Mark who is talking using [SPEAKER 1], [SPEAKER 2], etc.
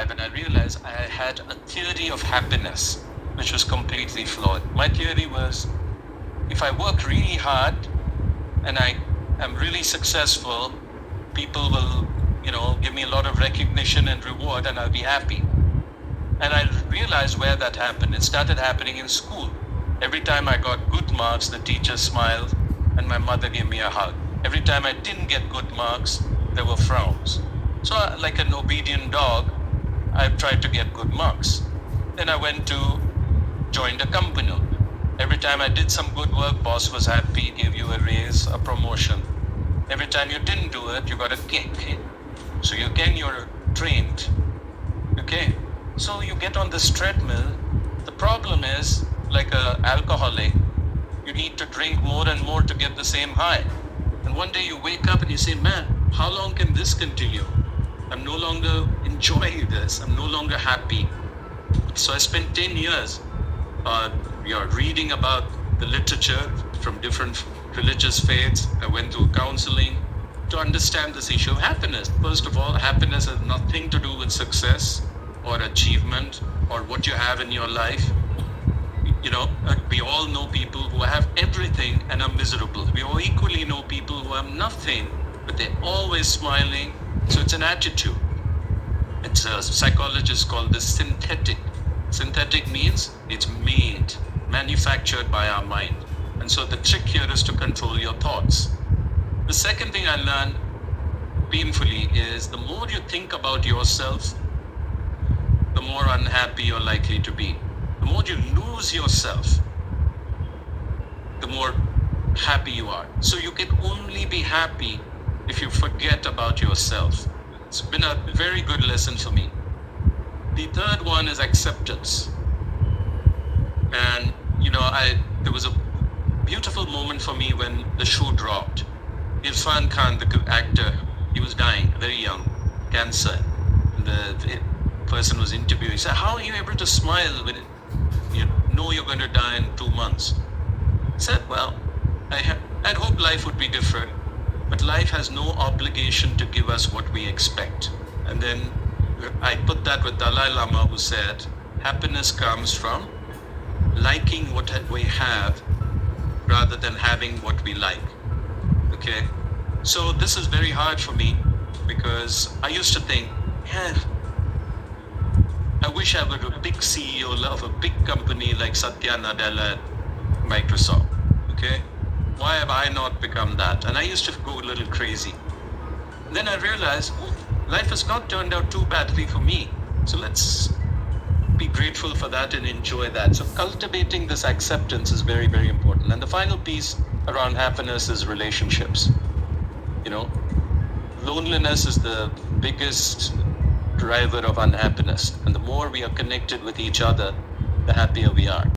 [SPEAKER 1] when I realized I had a theory of happiness which was completely flawed. My theory was if I work really hard and I am really successful, people will, give me a lot of recognition and reward and I'll be happy. And I realized where that happened. It started happening in school. Every time I got good marks, the teacher smiled and my mother gave me a hug. Every time I didn't get good marks, there were frowns. So, like an obedient dog, I tried to get good marks. Then I went to join a company. Every time I did some good work, boss was happy, gave you a raise, a promotion. Every time you didn't do it, you got a kick. So again, you're trained. Okay. So you get on this treadmill. The problem is, like an alcoholic, you need to drink more and more to get the same high. And one day you wake up and you say, man, how long can this continue? I'm no longer enjoying this. I'm no longer happy. So I spent 10 years reading about the literature from different religious faiths. I went through counseling to understand this issue of happiness. First of all, happiness has nothing to do with success or achievement or what you have in your life. We all know people who have everything and are miserable. We all equally know people who have nothing, but they're always smiling. So it's an attitude. It's a psychologist called this synthetic. Synthetic means it's manufactured by our mind. And so the trick here is to control your thoughts. The second thing I learned painfully is the more you think about yourself, the more unhappy you're likely to be. The more you lose yourself, the more happy you are. So you can only be happy if you forget about yourself. It's been a very good lesson for me. The third one is acceptance. And, there was a beautiful moment for me when the shoe dropped. Irfan Khan, the actor, he was dying, very young, cancer. The person was interviewing. He said, how are you able to smile when you know you're going to die in 2 months? I said, well, I'd hope life would be different, but life has no obligation to give us what we expect. And then I put that with Dalai Lama, who said, happiness comes from liking what we have rather than having what we like. Okay? So this is very hard for me because I used to think, I wish I were a big CEO of a big company like Satya Nadella at Microsoft. Okay? Why have I not become that? And I used to go a little crazy. And then I realized, life has not turned out too badly for me. So let's be grateful for that and enjoy that. So cultivating this acceptance is very, very important. And the final piece around happiness is relationships. Loneliness is the biggest driver of unhappiness. And the more we are connected with each other, the happier we are.